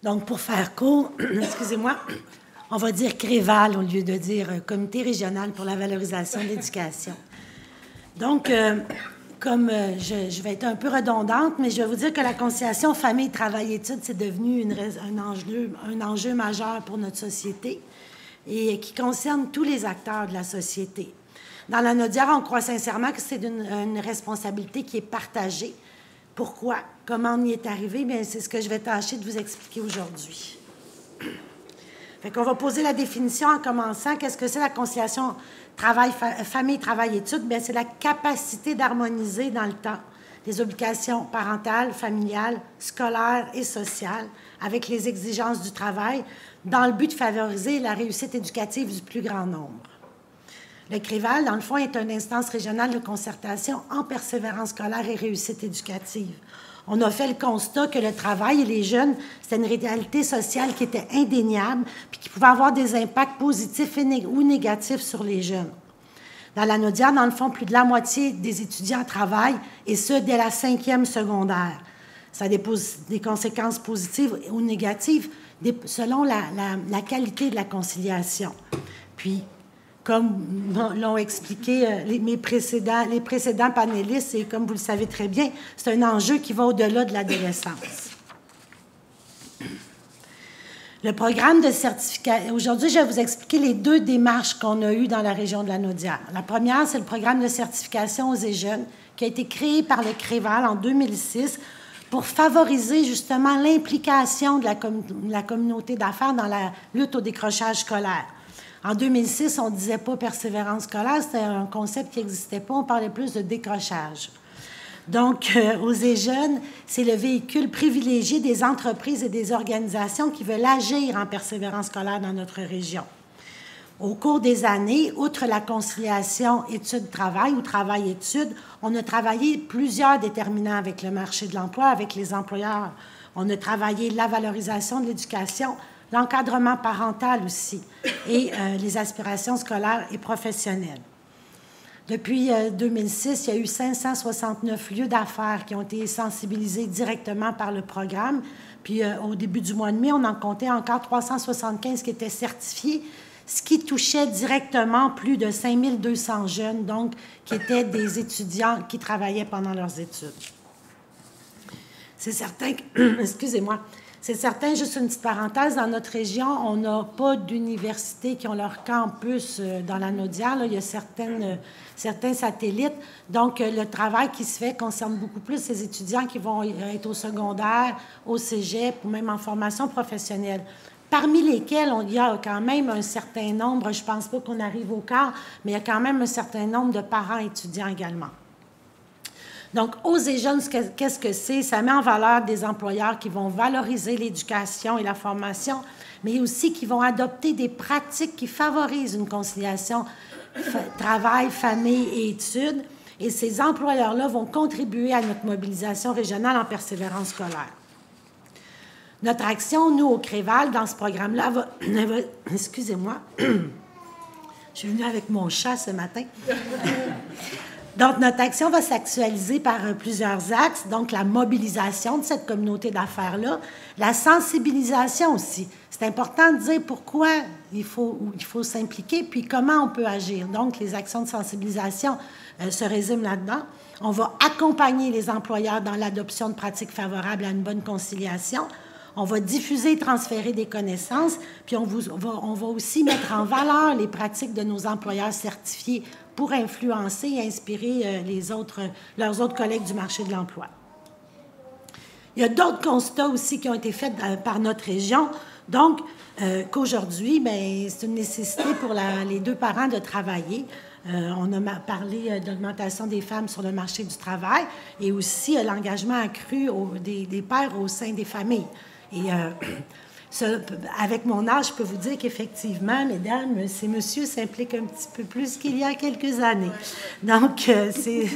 Donc, pour faire court, excusez-moi, on va dire CREVAL au lieu de dire Comité régional pour la valorisation de l'éducation. Donc, je vais être un peu redondante, mais je vais vous dire que la conciliation famille, travail, études, c'est devenu un enjeu majeur pour notre société et qui concerne tous les acteurs de la société. Dans la Naudière, on croit sincèrement que c'est une responsabilité qui est partagée. Pourquoi? Comment on y est arrivé? Bien, c'est ce que je vais tâcher de vous expliquer aujourd'hui. Fait qu'on va poser la définition en commençant. Qu'est-ce que c'est la conciliation famille, travail, études? Bien, c'est la capacité d'harmoniser dans le temps les obligations parentales, familiales, scolaires et sociales avec les exigences du travail dans le but de favoriser la réussite éducative du plus grand nombre. Le CREVAL, dans le fond, est une instance régionale de concertation en persévérance scolaire et réussite éducative. On a fait le constat que le travail et les jeunes, c'était une réalité sociale qui était indéniable puis qui pouvait avoir des impacts positifs ou négatifs sur les jeunes. Dans la Naudière, dans le fond, plus de la moitié des étudiants travaillent, et ce, dès la 5e secondaire. Ça a des conséquences positives ou négatives selon la qualité de la conciliation. Puis, comme l'ont expliqué les précédents panélistes, et comme vous le savez très bien, c'est un enjeu qui va au-delà de l'adolescence. Le programme de certification... Aujourd'hui, je vais vous expliquer les deux démarches qu'on a eues dans la région de la Naudière. La première, c'est le programme de certification aux et jeunes qui a été créé par le CREVAL en 2006 pour favoriser justement l'implication de la communauté d'affaires dans la lutte au décrochage scolaire. En 2006, on ne disait pas persévérance scolaire, c'était un concept qui n'existait pas, on parlait plus de décrochage. Donc, Osez Jeunes, c'est le véhicule privilégié des entreprises et des organisations qui veulent agir en persévérance scolaire dans notre région. Au cours des années, outre la conciliation études-travail ou travail-études, on a travaillé plusieurs déterminants avec le marché de l'emploi, avec les employeurs. On a travaillé la valorisation de l'éducation, l'encadrement parental aussi, et les aspirations scolaires et professionnelles. Depuis 2006, il y a eu 569 lieux d'affaires qui ont été sensibilisés directement par le programme. Puis au début du mois de mai, on en comptait encore 375 qui étaient certifiés, ce qui touchait directement plus de 5200 jeunes, donc qui étaient des étudiants qui travaillaient pendant leurs études. C'est certain que, excusez-moi, c'est certain, juste une petite parenthèse, dans notre région, on n'a pas d'universités qui ont leur campus dans la Naudière. Là, il y a certains satellites. Donc, le travail qui se fait concerne beaucoup plus ces étudiants qui vont être au secondaire, au cégep ou même en formation professionnelle, parmi lesquels il y a quand même un certain nombre, je ne pense pas qu'on arrive au quart, mais il y a quand même un certain nombre de parents étudiants également. Donc, Osez Jeunes, qu'est-ce que c'est? Ça met en valeur des employeurs qui vont valoriser l'éducation et la formation, mais aussi qui vont adopter des pratiques qui favorisent une conciliation travail, famille et études. Et ces employeurs-là vont contribuer à notre mobilisation régionale en persévérance scolaire. Notre action, nous, au CREVAL, dans ce programme-là, excusez-moi, je suis venue avec mon chat ce matin. Donc, notre action va s'actualiser par plusieurs axes. Donc, la mobilisation de cette communauté d'affaires-là, la sensibilisation aussi. C'est important de dire pourquoi il faut s'impliquer, puis comment on peut agir. Donc, les actions de sensibilisation se résument là-dedans. On va accompagner les employeurs dans l'adoption de pratiques favorables à une bonne conciliation. On va diffuser et transférer des connaissances, puis on va aussi mettre en valeur les pratiques de nos employeurs certifiés pour influencer et inspirer leurs autres collègues du marché de l'emploi. Il y a d'autres constats aussi qui ont été faits par notre région. Donc, qu'aujourd'hui, c'est une nécessité pour les deux parents de travailler. On a parlé d'augmentation des femmes sur le marché du travail et aussi l'engagement accru des pères au sein des familles. Et avec mon âge, je peux vous dire qu'effectivement, mesdames, ces messieurs s'impliquent un petit peu plus qu'il y a quelques années. Donc, il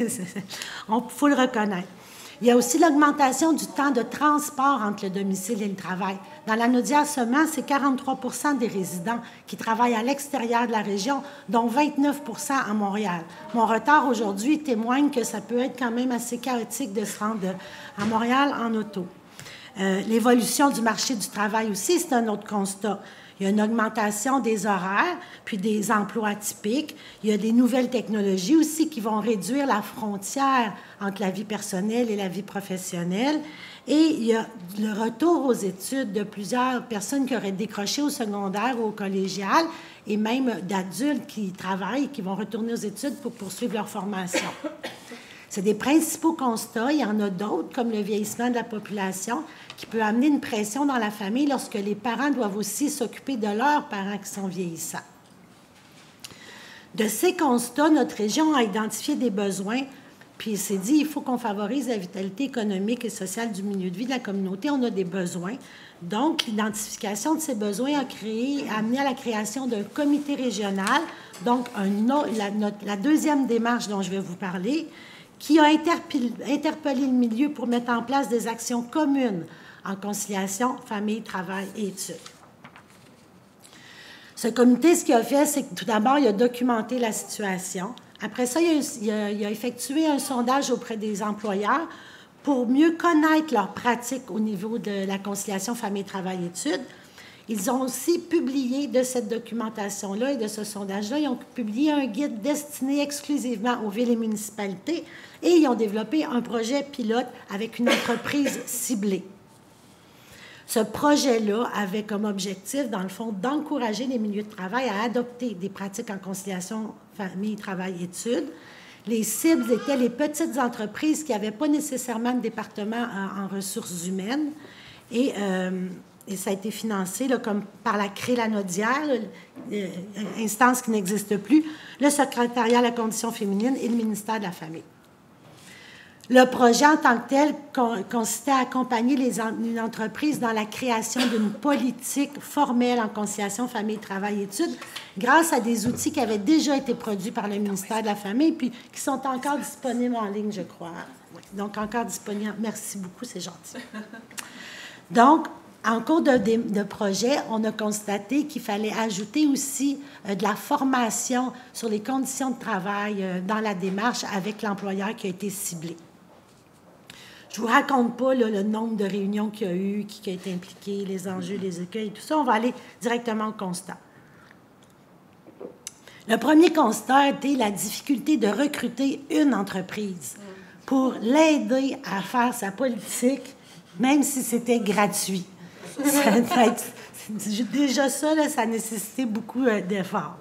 faut le reconnaître. Il y a aussi l'augmentation du temps de transport entre le domicile et le travail. Dans la Naudière seulement, c'est 43 % des résidents qui travaillent à l'extérieur de la région, dont 29 % à Montréal. Mon retard aujourd'hui témoigne que ça peut être quand même assez chaotique de se rendre à Montréal en auto. L'évolution du marché du travail aussi, c'est un autre constat. Il y a une augmentation des horaires, puis des emplois atypiques. Il y a des nouvelles technologies aussi qui vont réduire la frontière entre la vie personnelle et la vie professionnelle. Et il y a le retour aux études de plusieurs personnes qui auraient décroché au secondaire ou au collégial, et même d'adultes qui travaillent, qui vont retourner aux études pour poursuivre leur formation. C'est des principaux constats. Il y en a d'autres, comme le vieillissement de la population, qui peut amener une pression dans la famille lorsque les parents doivent aussi s'occuper de leurs parents qui sont vieillissants. De ces constats, notre région a identifié des besoins, puis il s'est dit il faut qu'on favorise la vitalité économique et sociale du milieu de vie de la communauté. On a des besoins. Donc, l'identification de ces besoins a amené à la création d'un comité régional, donc la deuxième démarche dont je vais vous parler, qui a interpellé le milieu pour mettre en place des actions communes en conciliation, famille, travail et études. Ce comité, ce qu'il a fait, c'est que tout d'abord, il a documenté la situation. Après ça, il a effectué un sondage auprès des employeurs pour mieux connaître leurs pratiques au niveau de la conciliation famille, travail, études. Ils ont aussi publié de cette documentation-là et de ce sondage-là, ils ont publié un guide destiné exclusivement aux villes et municipalités et ils ont développé un projet pilote avec une entreprise ciblée. Ce projet-là avait comme objectif, dans le fond, d'encourager les milieux de travail à adopter des pratiques en conciliation famille, travail, études. Les cibles étaient les petites entreprises qui n'avaient pas nécessairement de département en ressources humaines et ça a été financé là, comme par la CRÉ-Lanaudière, instance qui n'existe plus, le secrétariat à la condition féminine et le ministère de la Famille. Le projet en tant que tel consistait à accompagner une entreprise dans la création d'une politique formelle en conciliation famille, travail, études, grâce à des outils qui avaient déjà été produits par le ministère de la Famille puis qui sont encore disponibles en ligne, je crois. Oui, donc, encore disponibles. Merci beaucoup, c'est gentil. Donc, en cours de projet, on a constaté qu'il fallait ajouter aussi de la formation sur les conditions de travail dans la démarche avec l'employeur qui a été ciblé. Je ne vous raconte pas là, le nombre de réunions qu'il y a eu, qui a été impliqué, les enjeux, les écueils, tout ça. On va aller directement au constat. Le premier constat était la difficulté de recruter une entreprise pour l'aider à faire sa politique, même si c'était gratuit. Déjà ça, là, ça a nécessité beaucoup d'efforts.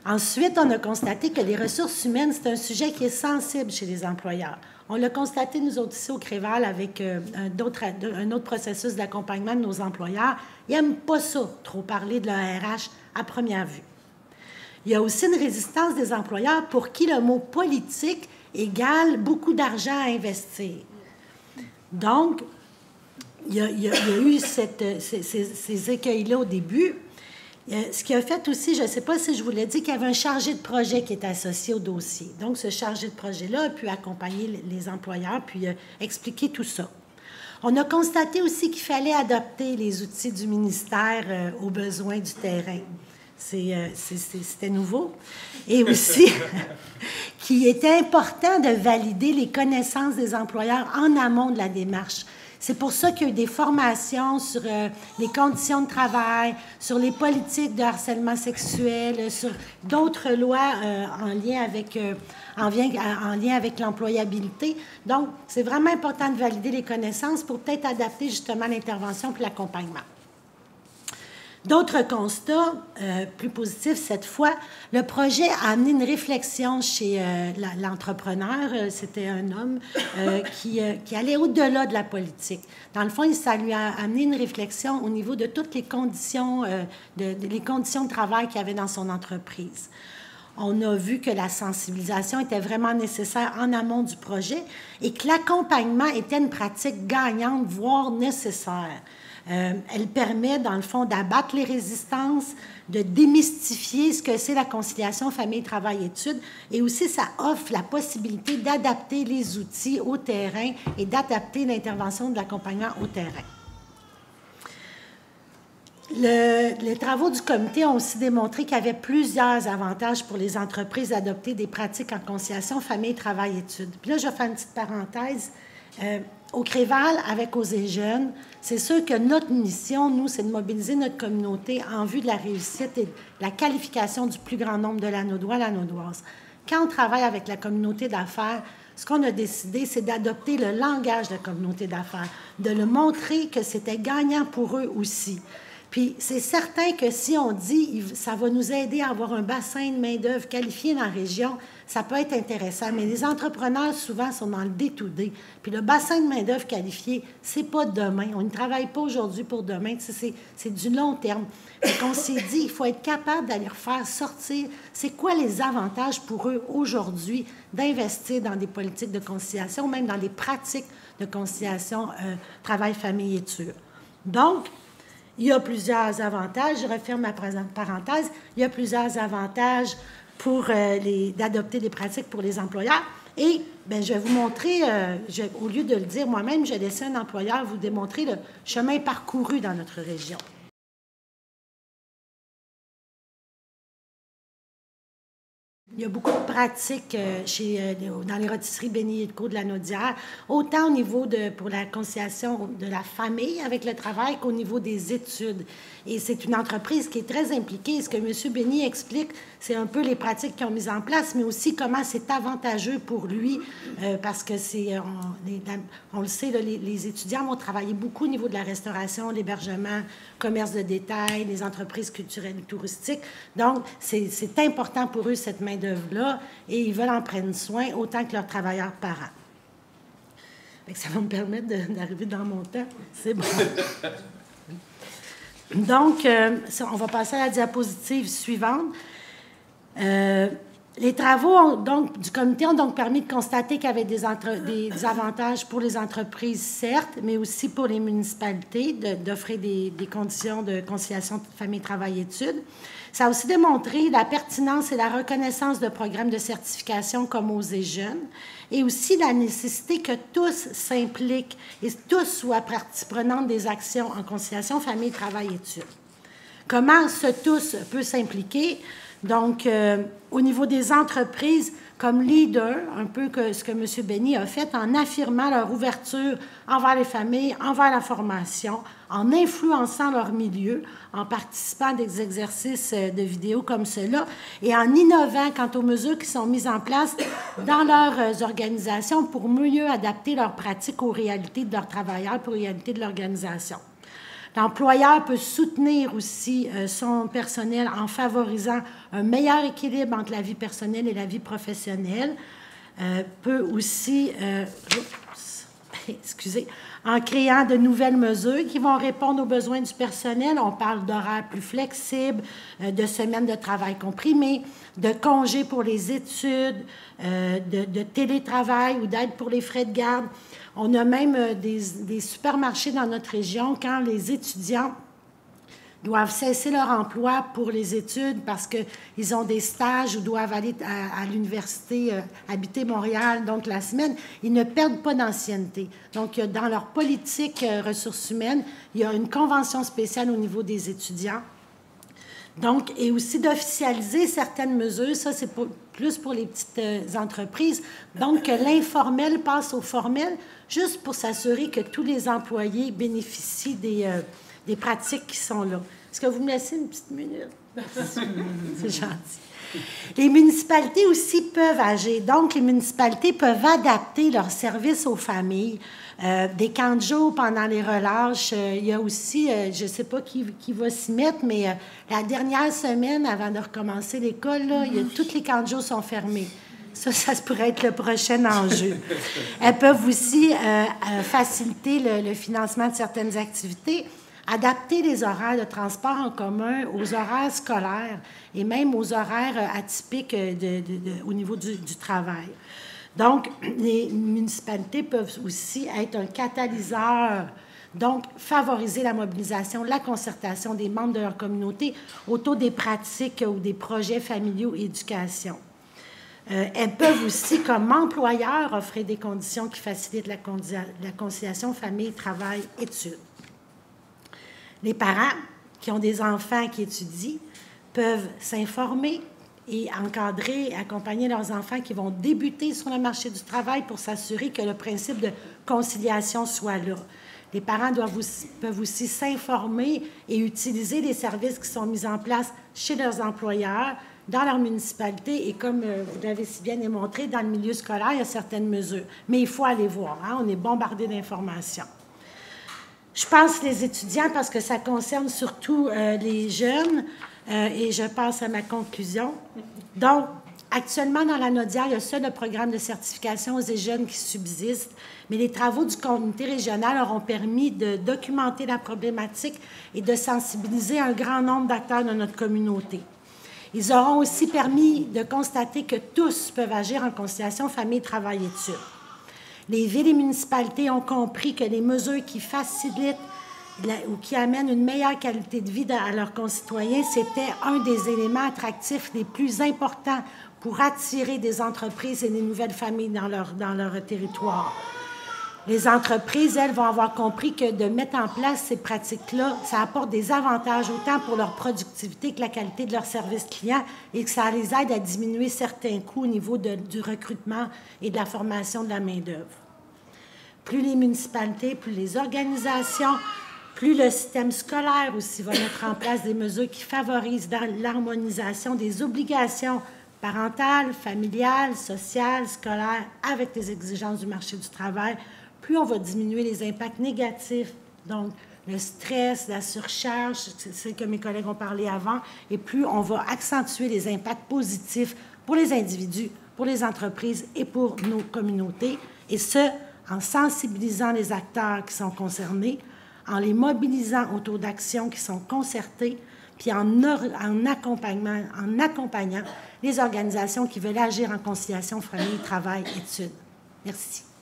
Ensuite, on a constaté que les ressources humaines, c'est un sujet qui est sensible chez les employeurs. On l'a constaté, nous autres, ici au Créval, avec un autre processus d'accompagnement de nos employeurs. Ils n'aiment pas ça, trop parler de leur RH à première vue. Il y a aussi une résistance des employeurs pour qui le mot « politique » égale beaucoup d'argent à investir. Donc, il y a eu ces écueils-là au début. Ce qui a fait aussi, je ne sais pas si je vous l'ai dit, qu'il y avait un chargé de projet qui était associé au dossier. Donc, ce chargé de projet-là a pu accompagner les employeurs puis expliquer tout ça. On a constaté aussi qu'il fallait adapter les outils du ministère aux besoins du terrain. C'était nouveau. Et aussi, qu'il était important de valider les connaissances des employeurs en amont de la démarche. C'est pour ça qu'il y a eu des formations sur les conditions de travail, sur les politiques de harcèlement sexuel, sur d'autres lois en lien avec l'employabilité. Donc, c'est vraiment important de valider les connaissances pour peut-être adapter justement l'intervention puis l'accompagnement. D'autres constats plus positifs cette fois, le projet a amené une réflexion chez l'entrepreneur, c'était un homme qui allait au-delà de la politique. Dans le fond, ça lui a amené une réflexion au niveau de toutes les conditions, les conditions de travail qu'il y avait dans son entreprise. On a vu que la sensibilisation était vraiment nécessaire en amont du projet et que l'accompagnement était une pratique gagnante, voire nécessaire. Elle permet, dans le fond, d'abattre les résistances, de démystifier ce que c'est la conciliation famille, travail, études, et aussi ça offre la possibilité d'adapter les outils au terrain et d'adapter l'intervention de l'accompagnement au terrain. Les travaux du comité ont aussi démontré qu'il y avait plusieurs avantages pour les entreprises d'adopter des pratiques en conciliation famille, travail, études. Puis là, je vais faire une petite parenthèse. au Créval, avec Osez Jeunes, c'est sûr que notre mission, nous, c'est de mobiliser notre communauté en vue de la réussite et de la qualification du plus grand nombre de l'Anaudois, l'Anaudoise. Quand on travaille avec la communauté d'affaires, ce qu'on a décidé, c'est d'adopter le langage de la communauté d'affaires, de le montrer que c'était gagnant pour eux aussi. Puis c'est certain que si on dit ça va nous aider à avoir un bassin de main-d'œuvre qualifié dans la région, ça peut être intéressant. Mais les entrepreneurs, souvent, sont dans le day-to-day. Puis le bassin de main-d'œuvre qualifié, c'est pas demain. On ne travaille pas aujourd'hui pour demain. C'est du long terme. Donc on s'est dit, il faut être capable d'aller faire sortir c'est quoi les avantages pour eux aujourd'hui d'investir dans des politiques de conciliation, même dans des pratiques de conciliation travail-famille-études. Donc, il y a plusieurs avantages. Je referme ma parenthèse. Il y a plusieurs avantages pour d'adopter des pratiques pour les employeurs. Et bien, je vais vous montrer, au lieu de le dire moi-même, je vais laisser un employeur vous démontrer le chemin parcouru dans notre région. Il y a beaucoup de pratiques dans les rôtisseries Béni et Co de la Naudière, autant au niveau pour la conciliation de la famille avec le travail qu'au niveau des études. Et c'est une entreprise qui est très impliquée. Ce que M. Béni explique, c'est un peu les pratiques qu'ils ont mises en place, mais aussi comment c'est avantageux pour lui, parce que on le sait, là, les étudiants vont travailler beaucoup au niveau de la restauration, l'hébergement, commerce de détail, les entreprises culturelles et touristiques. Donc, c'est important pour eux, cette main-d'œuvre-là, et ils veulent en prendre soin autant que leurs travailleurs parents. Ça va me permettre d'arriver dans mon temps. C'est bon. Donc, on va passer à la diapositive suivante. Les travaux du comité ont donc permis de constater qu'il y avait des avantages pour les entreprises, certes, mais aussi pour les municipalités, d'offrir des conditions de conciliation de famille, travail, études. Ça a aussi démontré la pertinence et la reconnaissance de programmes de certification comme Osez Jeunes, et aussi la nécessité que tous s'impliquent et tous soient partie prenante des actions en conciliation famille, travail, études. Comment ce tous peut s'impliquer? Donc, au niveau des entreprises, comme leader, un peu ce que M. Béni a fait en affirmant leur ouverture envers les familles, envers la formation, en influençant leur milieu, en participant à des exercices de vidéo comme cela et en innovant quant aux mesures qui sont mises en place dans leurs organisations pour mieux adapter leurs pratiques aux réalités de leurs travailleurs, aux réalités de l'organisation. L'employeur peut soutenir aussi son personnel en favorisant un meilleur équilibre entre la vie personnelle et la vie professionnelle. Peut aussi, en créant de nouvelles mesures qui vont répondre aux besoins du personnel. On parle d'horaires plus flexibles, de semaines de travail comprimées, de congés pour les études, de télétravail ou d'aide pour les frais de garde. On a même des supermarchés dans notre région quand les étudiants doivent cesser leur emploi pour les études parce qu'ils ont des stages ou doivent aller à l'université, habiter Montréal, donc la semaine, ils ne perdent pas d'ancienneté. Donc, dans leur politique ressources humaines, il y a une convention spéciale au niveau des étudiants. Donc, et aussi d'officialiser certaines mesures, ça c'est plus pour les petites entreprises, donc que l'informel passe au formel, juste pour s'assurer que tous les employés bénéficient des pratiques qui sont là. Est-ce que vous me laissez une petite minute? C'est gentil. Les municipalités aussi peuvent agir. Donc, les municipalités peuvent adapter leurs services aux familles. Des camps de jour pendant les relâches. Il y a aussi, je ne sais pas qui va s'y mettre, mais la dernière semaine, avant de recommencer l'école, tous les camps de jour sont fermés. Ça pourrait être le prochain enjeu. Elles peuvent aussi faciliter le financement de certaines activités, adapter les horaires de transport en commun aux horaires scolaires et même aux horaires atypiques au niveau du travail. Donc, les municipalités peuvent aussi être un catalyseur, donc favoriser la mobilisation, la concertation des membres de leur communauté autour des pratiques ou des projets familiaux et éducation. Elles peuvent aussi, comme employeurs, offrir des conditions qui facilitent la conciliation famille, travail, études. Les parents qui ont des enfants qui étudient peuvent s'informer et encadrer, accompagner leurs enfants qui vont débuter sur le marché du travail pour s'assurer que le principe de conciliation soit là. Les parents peuvent aussi s'informer et utiliser les services qui sont mis en place chez leurs employeurs, dans leur municipalité, et comme vous l'avez si bien démontré, dans le milieu scolaire, il y a certaines mesures. Mais il faut aller voir, hein? On est bombardé d'informations. Je passe les étudiants parce que ça concerne surtout les jeunes, et je passe à ma conclusion. Donc, actuellement, dans la Naudière, il y a seul le programme de certification aux jeunes qui subsiste, mais les travaux du comité régional auront permis de documenter la problématique et de sensibiliser un grand nombre d'acteurs de notre communauté. Ils auront aussi permis de constater que tous peuvent agir en conciliation famille-travail-études. Les villes et municipalités ont compris que les mesures qui facilitent ou qui amènent une meilleure qualité de vie à leurs concitoyens, c'était un des éléments attractifs les plus importants pour attirer des entreprises et des nouvelles familles dans leur territoire. Les entreprises, elles, vont avoir compris que de mettre en place ces pratiques-là, ça apporte des avantages autant pour leur productivité que la qualité de leur service client et que ça les aide à diminuer certains coûts au niveau du recrutement et de la formation de la main-d'œuvre. Plus les municipalités, plus les organisations, plus le système scolaire aussi va mettre en place des mesures qui favorisent l'harmonisation des obligations parentales, familiales, sociales, scolaires avec les exigences du marché du travail, plus on va diminuer les impacts négatifs, donc le stress, la surcharge, c'est ce que mes collègues ont parlé avant, et plus on va accentuer les impacts positifs pour les individus, pour les entreprises et pour nos communautés, et ce, en sensibilisant les acteurs qui sont concernés, en les mobilisant autour d'actions qui sont concertées, puis en accompagnant les organisations qui veulent agir en conciliation famille, travail, études. Merci.